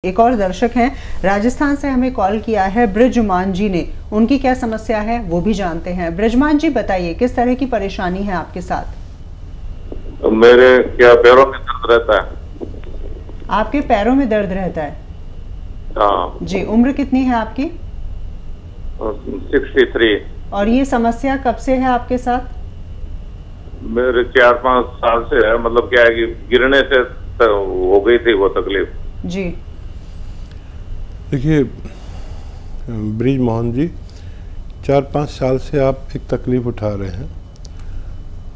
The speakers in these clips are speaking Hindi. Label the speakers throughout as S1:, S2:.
S1: एक और दर्शक हैं राजस्थान से, हमें कॉल किया है ब्रिजमान जी ने। उनकी क्या समस्या है वो भी जानते हैं। ब्रिजमान जी बताइए, किस तरह की परेशानी है आपके साथ?
S2: मेरे क्या पैरों में दर्द रहता है।
S1: आपके पैरों में दर्द रहता है?
S2: हाँ
S1: जी। उम्र कितनी है आपकी?
S2: 63।
S1: और ये समस्या कब से है आपके साथ?
S2: मेरे 4-5 साल से है। मतलब क्या है कि गिरने से हो गई थी वो तकलीफ।
S1: जी
S3: देखिए ब्रिज मोहन जी, 4-5 साल से आप एक तकलीफ़ उठा रहे हैं।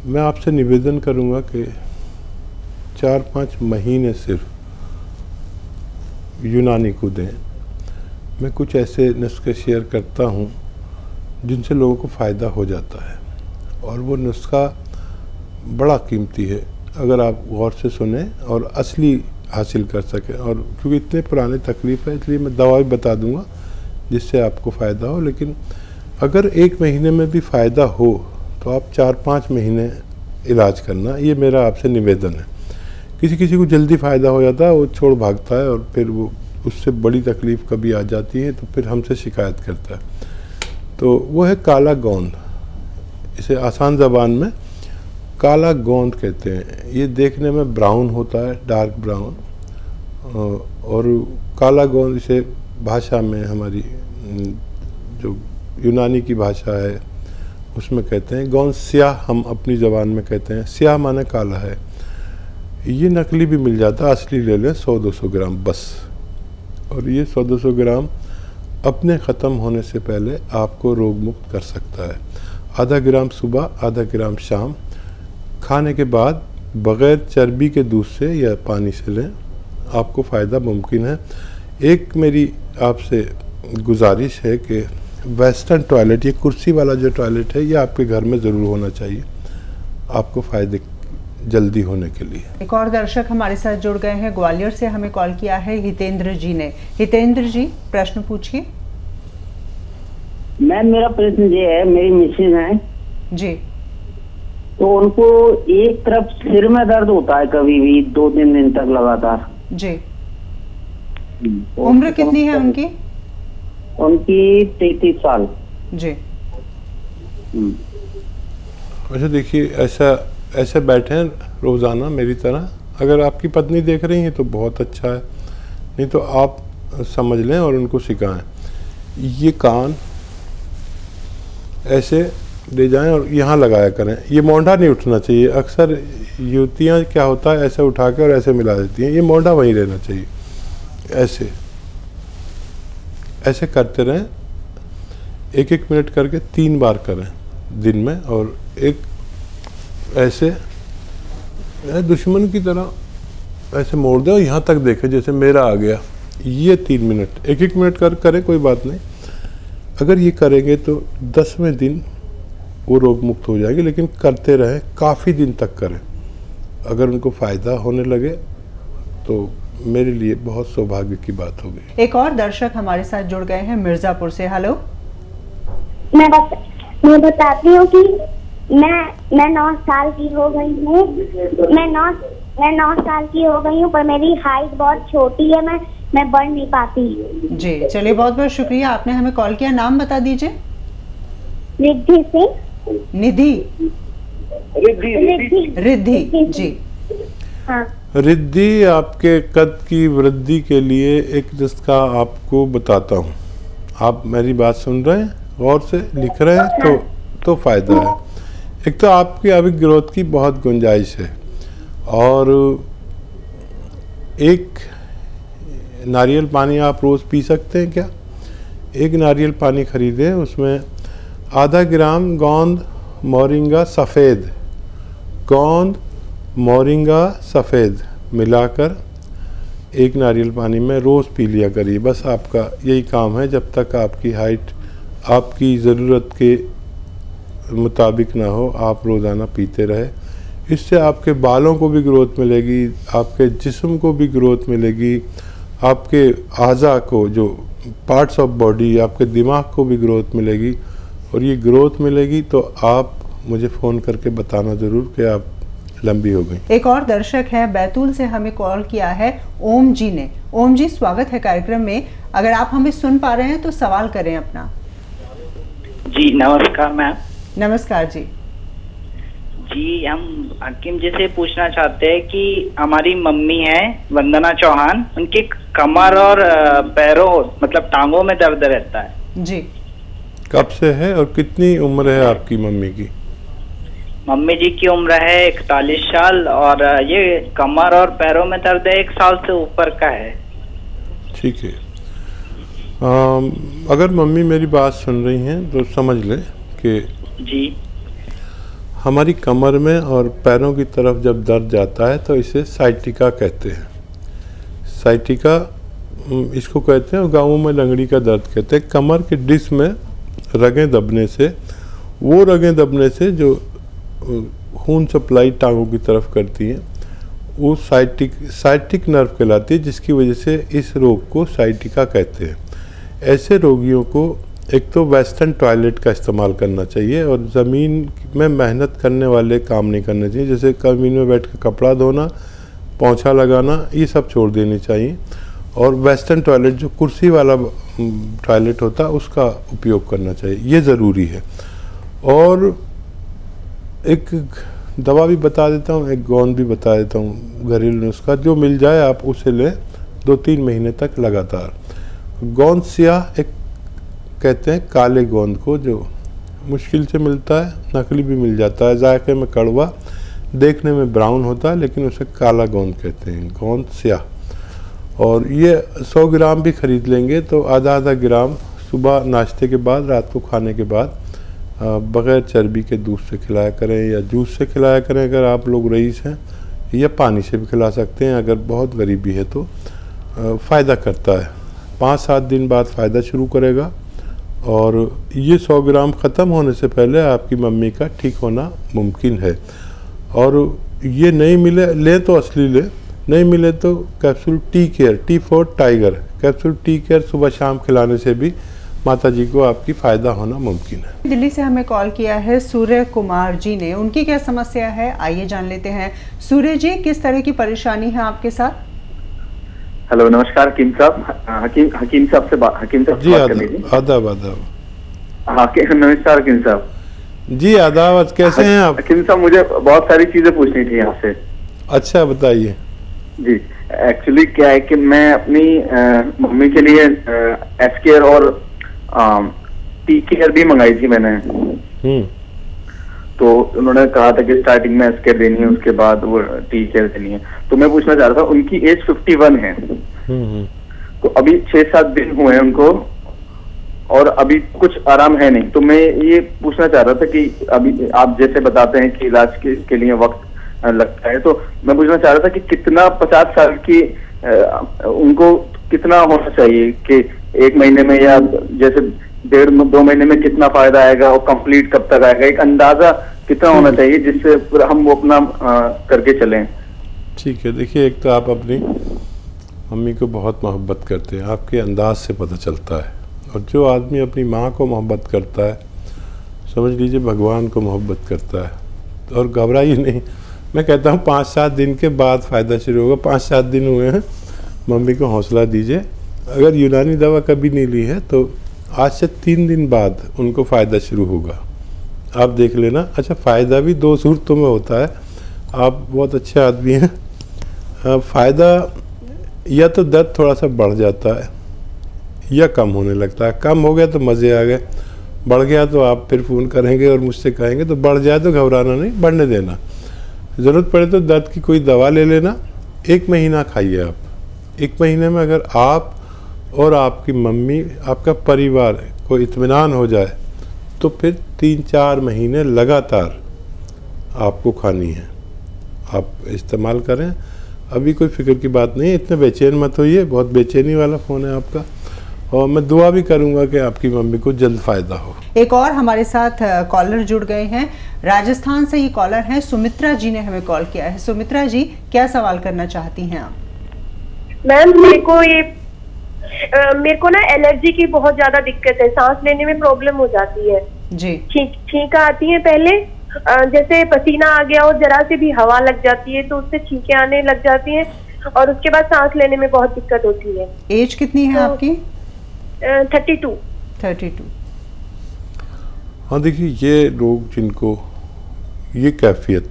S3: मैं आपसे निवेदन करूंगा कि 4-5 महीने सिर्फ यूनानी को दें। मैं कुछ ऐसे नुस्खे शेयर करता हूं जिनसे लोगों को फ़ायदा हो जाता है, और वो नुस्खा बड़ा कीमती है अगर आप गौर से सुने और असली हासिल कर सकें। और क्योंकि इतने पुराने तकलीफ़ है, इसलिए मैं दवा भी बता दूंगा जिससे आपको फ़ायदा हो। लेकिन अगर 1 महीने में भी फ़ायदा हो तो आप 4-5 महीने इलाज करना, ये मेरा आपसे निवेदन है। किसी किसी को जल्दी फ़ायदा हो जाता है, वो छोड़ भागता है, और फिर वो उससे बड़ी तकलीफ़ कभी आ जाती है तो फिर हमसे शिकायत करता है। तो वो है काला गोंद। इसे आसान ज़बान में काला गोंद कहते हैं। ये देखने में ब्राउन होता है, डार्क ब्राउन। और काला गोंद इसे भाषा में, हमारी जो यूनानी की भाषा है उसमें कहते हैं गोंद स्याह, हम अपनी ज़बान में कहते हैं। स्याह माने काला है। ये नकली भी मिल जाता है, असली ले लें 100-200 ग्राम बस। और ये 100-200 ग्राम अपने ख़त्म होने से पहले आपको रोग मुक्त कर सकता है। आधा ग्राम सुबह, आधा ग्राम शाम, खाने के बाद बग़ैर चर्बी के दूध से या पानी से लें, आपको फ़ायदा मुमकिन है। एक मेरी आपसे गुजारिश है कि वेस्टर्न टॉयलेट, ये कुर्सी वाला जो टॉयलेट है, ये आपके घर में ज़रूर होना चाहिए आपको फ़ायदे जल्दी होने के लिए।
S1: एक और दर्शक हमारे साथ जुड़ गए हैं, ग्वालियर से हमें कॉल किया है हितेंद्र जी ने। हितेंद्र जी, प्रश्न पूछिए।
S4: मैम मेरा प्रश्न ये है, मेरी मिसेज हैं
S1: जी,
S4: तो उनको एक तरफ सिर में दर्द होता है कभी भी 2-3 दिन तक लगातार।
S1: जी। उम्र कितनी है उनकी?
S4: उनकी 33 साल।
S1: जी।
S3: अच्छा देखिए, ऐसे बैठे हैं रोज़ाना मेरी तरह। अगर आपकी पत्नी देख रही हैं तो बहुत अच्छा है, नहीं तो आप समझ लें और उनको सिखाएं। ये कान ऐसे ले जाएं और यहाँ लगाया करें। ये मोंढा नहीं उठना चाहिए। अक्सर युवतियाँ क्या होता है, ऐसे उठा के और ऐसे मिला देती हैं। ये मोंढा वहीं रहना चाहिए। ऐसे ऐसे करते रहें, 1-1 मिनट करके 3 बार करें दिन में। और एक ऐसे दुश्मन की तरह ऐसे मोड़ दें और यहाँ तक देखें जैसे मेरा आ गया। ये 3 मिनट, 1-1 मिनट करें, कोई बात नहीं। अगर ये करेंगे तो 10वें दिन वो रोग मुक्त हो जाएंगे। लेकिन करते रहें, काफ़ी दिन तक करें। अगर उनको फ़ायदा होने लगे तो मेरे लिए बहुत सौभाग्य की बात होगी।
S1: एक और दर्शक हमारे साथ जुड़ गए हैं मिर्ज़ापुर से। हेलो।
S5: मैं बताती हूँ कि मैं 9 साल की हो गई हूँ। मैं 9 साल की हो गई हूँ, पर मेरी हाइट बहुत छोटी है। मैं बढ़ नहीं पाती।
S1: जी, चलिए, बहुत बहुत शुक्रिया, आपने हमें कॉल किया। नाम बता दीजिए।
S5: रिद्धि सिंह।
S1: निधि? रिद्धि जी।
S5: हाँ।
S3: रिद्धि, आपके कद की वृद्धि के लिए एक नुस्खा आपको बताता हूँ। आप मेरी बात सुन रहे हैं, गौर से लिख रहे हैं तो फ़ायदा है। एक तो आपकी अभी ग्रोथ की बहुत गुंजाइश है। और एक नारियल पानी आप रोज़ पी सकते हैं क्या? एक नारियल पानी खरीदें, उसमें आधा ग्राम गोंद मोरिंगा सफ़ेद, गोंद मोरिंगा सफ़ेद मिलाकर एक नारियल पानी में रोज़ पी लिया करिए। बस आपका यही काम है, जब तक आपकी हाइट आपकी ज़रूरत के मुताबिक ना हो, आप रोज़ाना पीते रहे। इससे आपके बालों को भी ग्रोथ मिलेगी, आपके जिस्म को भी ग्रोथ मिलेगी, आपके आज़ा को, जो पार्ट्स ऑफ बॉडी, आपके दिमाग को भी ग्रोथ मिलेगी। और ये ग्रोथ मिलेगी तो आप मुझे फ़ोन करके बताना ज़रूर कि आप लंबी हो गई।
S1: एक और दर्शक है बैतूल से, हमें कॉल किया है ओम जी ने। ओम जी, स्वागत है कार्यक्रम में। अगर आप हमें सुन पा रहे हैं तो सवाल करें अपना।
S6: जी नमस्कार मैम।
S1: नमस्कार जी।
S6: जी हम हकीम जी से पूछना चाहते हैं कि हमारी मम्मी है वंदना चौहान, उनकी कमर और पैरों मतलब टांगों में दर्द रहता है
S1: जी।
S3: कब से है और कितनी उम्र है आपकी मम्मी की?
S6: मम्मी जी की उम्र है 41 साल और ये कमर और पैरों में दर्द 1 साल से ऊपर का है।
S3: ठीक है। अगर मम्मी मेरी बात सुन रही हैं तो समझ लें कि
S6: जी
S3: हमारी कमर में और पैरों की तरफ जब दर्द जाता है तो इसे साइटिका कहते हैं। साइटिका इसको कहते हैं और गाँवों में लंगड़ी का दर्द कहते हैं। कमर के डिस्क में रगें दबने से, वो रगें दबने से जो खून सप्लाई टांगों की तरफ करती हैं वो साइटिक नर्व कहलाती है, जिसकी वजह से इस रोग को साइटिका कहते हैं। ऐसे रोगियों को एक तो वेस्टर्न टॉयलेट का इस्तेमाल करना चाहिए और ज़मीन में मेहनत करने वाले काम नहीं करने चाहिए, जैसे ज़मीन में बैठ कर कपड़ा धोना, पोंछा लगाना, ये सब छोड़ देनी चाहिए। और वेस्टर्न टॉयलेट जो कुर्सी वाला टॉयलेट होता है उसका उपयोग करना चाहिए, ये ज़रूरी है। और एक दवा भी बता देता हूँ, एक गोंद भी बता देता हूँ, घरेलू नुस्खा जो मिल जाए आप उसे लें 2-3 महीने तक लगातार। गोंद स्याह एक कहते हैं काले गोंद को, जो मुश्किल से मिलता है, नकली भी मिल जाता है, जायके में कड़वा, देखने में ब्राउन होता है लेकिन उसे काला गोंद कहते हैं, गोंद स्याह। और ये 100 ग्राम भी खरीद लेंगे तो आधा ग्राम सुबह नाश्ते के बाद, रात को खाने के बाद बग़ैर चर्बी के दूध से खिलाया करें या जूस से खिलाया करें अगर आप लोग रईस हैं, या पानी से भी खिला सकते हैं अगर बहुत गरीबी है तो। फ़ायदा करता है, 5-7 दिन बाद फ़ायदा शुरू करेगा। और ये 100 ग्राम ख़त्म होने से पहले आपकी मम्मी का ठीक होना मुमकिन है। और ये नहीं मिले ले तो असली ले, नहीं मिले तो capsule tea care, T4 tiger capsule tea care सुबह शाम खिलाने से भी माता जी को आपकी फ़ायदा होना मुमकिन है।
S1: दिल्ली से हमें कॉल किया है सूर्य कुमार जी ने, उनकी क्या समस्या है आइए जान लेते हैं। सूर्य जी, किस तरह की परेशानी है आपके साथ?
S7: हेलो नमस्कार हकीम साहब। हकीम साहब से बात करनी थी।
S3: आदाब।
S7: हाँ नमस्कार हकीम साहब
S3: जी। आदाब, कैसे हैं आप?
S7: हकीम साहब मुझे बहुत सारी चीजें पूछनी थी आपसे।
S3: अच्छा बताइए।
S7: जी एक्चुअली क्या है कि मैं अपनी मम्मी के लिए एस केयर और टी केयर भी मंगाई थी मैंने। तो उन्होंने कहा था कि स्टार्टिंग में एस केयर देनी है, उसके बाद वो टी केयर देनी है। तो मैं पूछना चाह रहा था, उनकी एज 51 है, तो अभी 6-7 दिन हुए हैं उनको और अभी कुछ आराम है नहीं। तो मैं ये पूछना चाह रहा था कि अभी आप जैसे बताते हैं कि इलाज के लिए वक्त लगता है, तो मैं पूछना चाह रहा था कि कितना 50 साल की उनको कितना होना चाहिए कि 1 महीने में या जैसे 1.5-2 महीने में कितना फायदा आएगा और कंप्लीट कब तक आएगा, एक अंदाजा कितना होना चाहिए जिससे हम वो अपना करके चलें।
S3: ठीक है, देखिए एक तो आप अपनी मम्मी को बहुत मोहब्बत करते हैं, आपके अंदाज से पता चलता है। और जो आदमी अपनी माँ को मोहब्बत करता है समझ लीजिए भगवान को मोहब्बत करता है। और घबराइए नहीं, मैं कहता हूँ 5-7 दिन के बाद फ़ायदा शुरू होगा। 5-7 दिन हुए हैं, मम्मी को हौसला दीजिए। अगर यूनानी दवा कभी नहीं ली है तो आज से 3 दिन बाद उनको फ़ायदा शुरू होगा, आप देख लेना। अच्छा, फ़ायदा भी 2 सूरतों में होता है। आप बहुत अच्छे आदमी हैं। फ़ायदा या तो दर्द थोड़ा सा बढ़ जाता है या कम होने लगता है। कम हो गया तो मज़े आ गए, बढ़ गया तो आप फिर फ़ोन करेंगे और मुझसे कहेंगे। तो बढ़ जाए तो घबराना नहीं, बढ़ने देना। ज़रूरत पड़े तो दर्द की कोई दवा ले लेना। 1 महीना खाइए आप। 1 महीने में अगर आप और आपकी मम्मी, आपका परिवार को इत्मीनान हो जाए तो फिर 3-4 महीने लगातार आपको खानी है। आप इस्तेमाल करें, अभी कोई फिक्र की बात नहीं है। इतने बेचैन मत होइए, बहुत बेचैनी वाला फ़ोन है आपका। और मैं दुआ भी करूंगा कि आपकी मम्मी को जल्द फ़ायदा हो।
S1: एक और हमारे साथ कॉलर जुड़ गए हैं, राजस्थान से ये कॉलर हैं, सुमित्रा जी ने हमें कॉल किया है। सुमित्रा जी, क्या सवाल करना चाहती हैं आप?
S8: मैम मेरे को ना एलर्जी की बहुत ज्यादा दिक्कत है, सांस लेने में प्रॉब्लम हो जाती है
S1: जी।
S8: छींका आती है पहले, जैसे पसीना आ गया और जरा से भी हवा लग जाती है तो उससे छींकें आने लग जाती हैं और उसके बाद सांस लेने में बहुत दिक्कत होती है।
S1: एज कितनी है आपकी?
S8: 32।
S3: हाँ देखिए, ये लोग जिनको ये कैफियत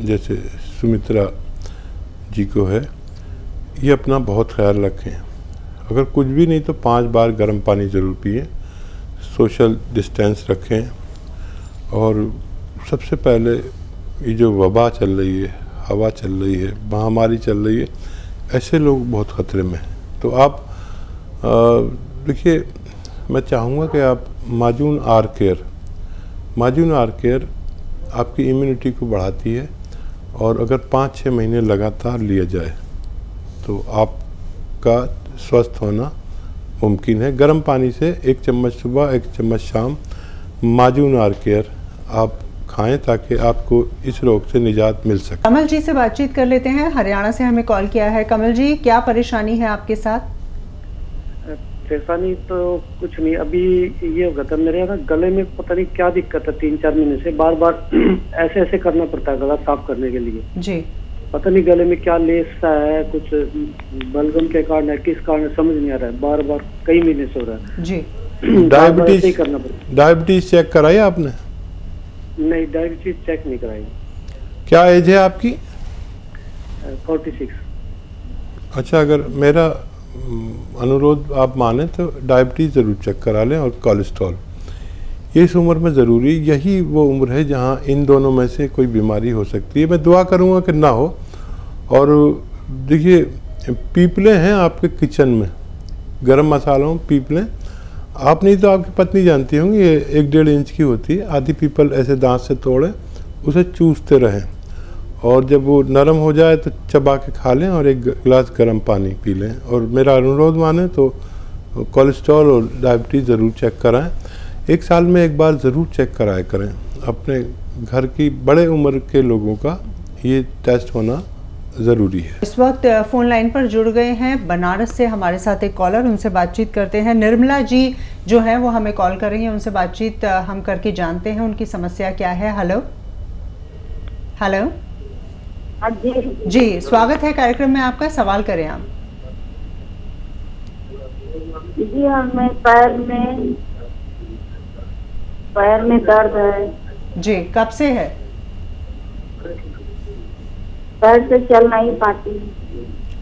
S3: जैसे सुमित्रा जी को है, ये अपना बहुत ख्याल रखें। अगर कुछ भी नहीं तो 5 बार गर्म पानी ज़रूर पिए, सोशल डिस्टेंस रखें, और सबसे पहले ये जो वबा चल रही है, हवा चल रही है, महामारी चल रही है, ऐसे लोग बहुत ख़तरे में हैं। तो आप देखिए, मैं चाहूँगा कि आप माजून आर केयर आपकी इम्यूनिटी को बढ़ाती है, और अगर 5-6 महीने लगातार लिया जाए तो आपका स्वस्थ होना मुमकिन है। गर्म पानी से 1 चम्मच सुबह 1 चम्मच शाम माजून आर केयर आप खाएं ताकि आपको इस रोग से निजात मिल सके।
S1: कमल जी से बातचीत कर लेते हैं, हरियाणा से हमें कॉल किया है। कमल जी, क्या परेशानी है आपके साथ?
S9: परेशानी तो कुछ नहीं, अभी ये होगा था मेरे ना गले में पता नहीं क्या दिक्कत है, 3-4 महीने से बार बार ऐसे करना पड़ता है गला साफ करने के लिए
S1: जी।
S9: पता नहीं गले में क्या लेस सा है, कुछ बलगम के कारण है, किस कारण समझ नहीं आ रहा है, बार बार कई महीने से हो रहा है
S1: जी।
S9: डायबिटीज करना पड़ता है।
S3: डायबिटीज चेक कराई आपने?
S9: नहीं, डायबिटीज चेक नहीं कराई।
S3: क्या एज है आपकी?
S9: 46।
S3: अच्छा, अगर मेरा अनुरोध आप माने तो डायबिटीज़ ज़रूर चेक करा लें, और कोलेस्ट्रॉल इस उम्र में ज़रूरी, यही वो उम्र है जहाँ इन दोनों में से कोई बीमारी हो सकती है। मैं दुआ करूँगा कि ना हो। और देखिए, पीपले हैं आपके किचन में, गरम मसालों पीपलें, आप नहीं तो आपकी पत्नी जानती होंगी, ये 1-1.5 इंच की होती है। आधी पीपल ऐसे दांत से तोड़ें, उसे चूसते रहें, और जब वो नरम हो जाए तो चबा के खा लें और 1 गिलास गर्म पानी पी लें। और मेरा अनुरोध माने तो कोलेस्ट्रॉल और डायबिटीज़ ज़रूर चेक कराएं। 1 साल में 1 बार ज़रूर चेक कराया करें। अपने घर की बड़े उम्र के लोगों का ये टेस्ट होना ज़रूरी है।
S1: इस वक्त फ़ोन लाइन पर जुड़ गए हैं बनारस से हमारे साथ एक कॉलर, उनसे बातचीत करते हैं। निर्मला जी जो है वो हमें कॉल कर रही हैं, उनसे बातचीत हम करके जानते हैं उनकी समस्या क्या है। हेलो हेलो जी, स्वागत है कार्यक्रम में आपका, सवाल करें आप।
S5: जी, हमें पैर में दर्द है
S1: जी। कब से है?
S5: पैर से चल नहीं पाती।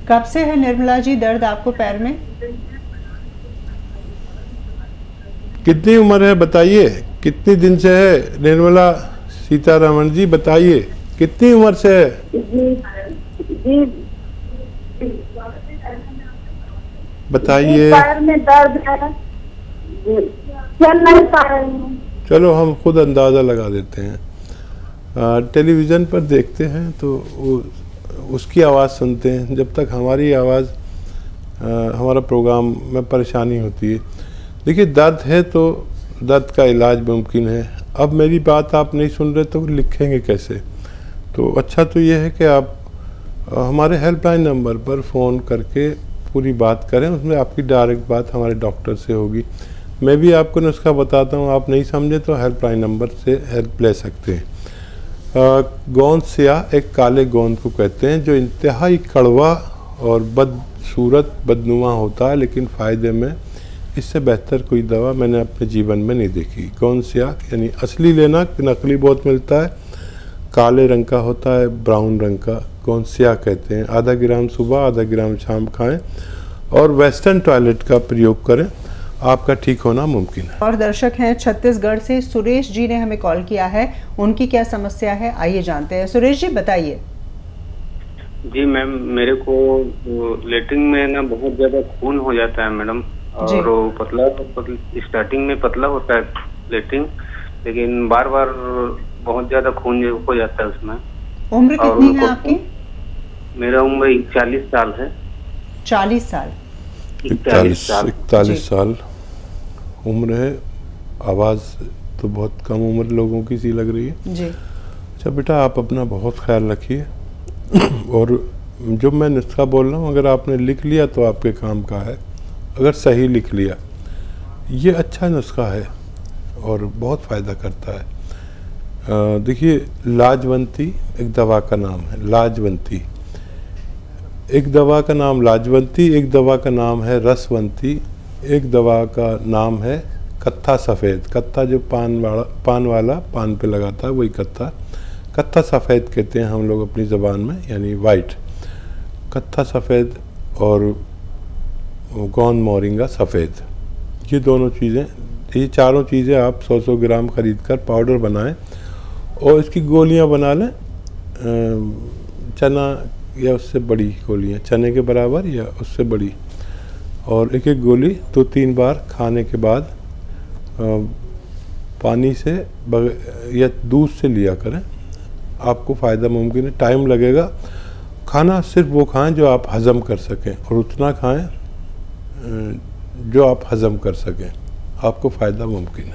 S1: कब से है निर्मला जी दर्द आपको पैर में?
S3: कितनी उम्र है बताइए, कितनी दिन से है? निर्मला सीतारमण जी बताइए, कितनी उम्र से है?
S5: जी
S3: बताइए।
S5: पैर में दर्द है, चल नहीं पा रही हूँ।
S3: चलो हम खुद अंदाज़ा लगा देते हैं। टेलीविज़न पर देखते हैं तो उसकी आवाज़ सुनते हैं, जब तक हमारी आवाज़ हमारा प्रोग्राम में परेशानी होती है। देखिए, दर्द है तो दर्द का इलाज मुमकिन है। अब मेरी बात आप नहीं सुन रहे तो लिखेंगे कैसे? तो अच्छा तो ये है कि आप हमारे हेल्पलाइन नंबर पर फ़ोन करके पूरी बात करें, उसमें आपकी डायरेक्ट बात हमारे डॉक्टर से होगी। मैं भी आपको नुस्खा बताता हूँ, आप नहीं समझे तो हेल्पलाइन नंबर से हेल्प ले सकते हैं। गोंद स्याह एक काले गोंद को कहते हैं, जो इंतहाई कड़वा और बदसूरत बदनुमा होता है, लेकिन फ़ायदे में इससे बेहतर कोई दवा मैंने अपने जीवन में नहीं देखी। गोंद स्याह यानी असली लेना, नकली बहुत मिलता है, काले रंग का होता है, ब्राउन रंग का गोंद स्याह कहते हैं। आधा ग्राम सुबह, आधा ग्राम शाम खाएं, और वेस्टर्न टॉयलेट का प्रयोग करें, आपका ठीक होना मुमकिन है।
S1: और दर्शक हैं छत्तीसगढ़ से, सुरेश जी ने हमें कॉल किया है, उनकी क्या समस्या है आइए जानते हैं। सुरेश जी बताइए।
S10: जी मैम, मेरे को लेटरिन में ना बहुत ज्यादा खून हो जाता है मैडम, और वो पतला स्टार्टिंग में पतला होता है लेटरिन, लेकिन बार बार बहुत ज्यादा खून हो जाता है उसमें।
S1: उम्र कितनी है आपकी?
S10: मेरा उम्र 41 साल है।
S1: 40 साल?
S3: 41 साल उम्र है। आवाज़ तो बहुत कम उम्र लोगों की सी लग रही है
S1: जी।
S3: अच्छा बेटा, आप अपना बहुत ख्याल रखिए, और जो मैं नुस्खा बोल रहा हूँ अगर आपने लिख लिया तो आपके काम का है, अगर सही लिख लिया। ये अच्छा नुस्खा है और बहुत फ़ायदा करता है। देखिए, लाजवंती एक दवा का नाम है। लाजवंती एक दवा का नाम, लाजवंती एक दवा का नाम है। रसवंती एक दवा का नाम है। कत्था सफ़ेद, कत्था जो पान वाला पान पे लगाता है वही कत्था, कत्था सफ़ेद कहते हैं हम लोग अपनी ज़बान में, यानी वाइट। कत्था सफ़ेद और गौन मोरिंगा सफ़ेद, ये दोनों चीज़ें, ये चारों चीज़ें आप 100-100 ग्राम ख़रीद कर पाउडर बनाएं और इसकी गोलियां बना लें। चना या उससे बड़ी गोलियां, चने के बराबर या उससे बड़ी, और एक एक गोली 2-3 बार खाने के बाद पानी से या दूध से लिया करें, आपको फ़ायदा मुमकिन है। टाइम लगेगा। खाना सिर्फ वो खाएं जो आप हज़म कर सकें, और उतना खाएं जो आप हज़म कर सकें, आपको फ़ायदा मुमकिन है।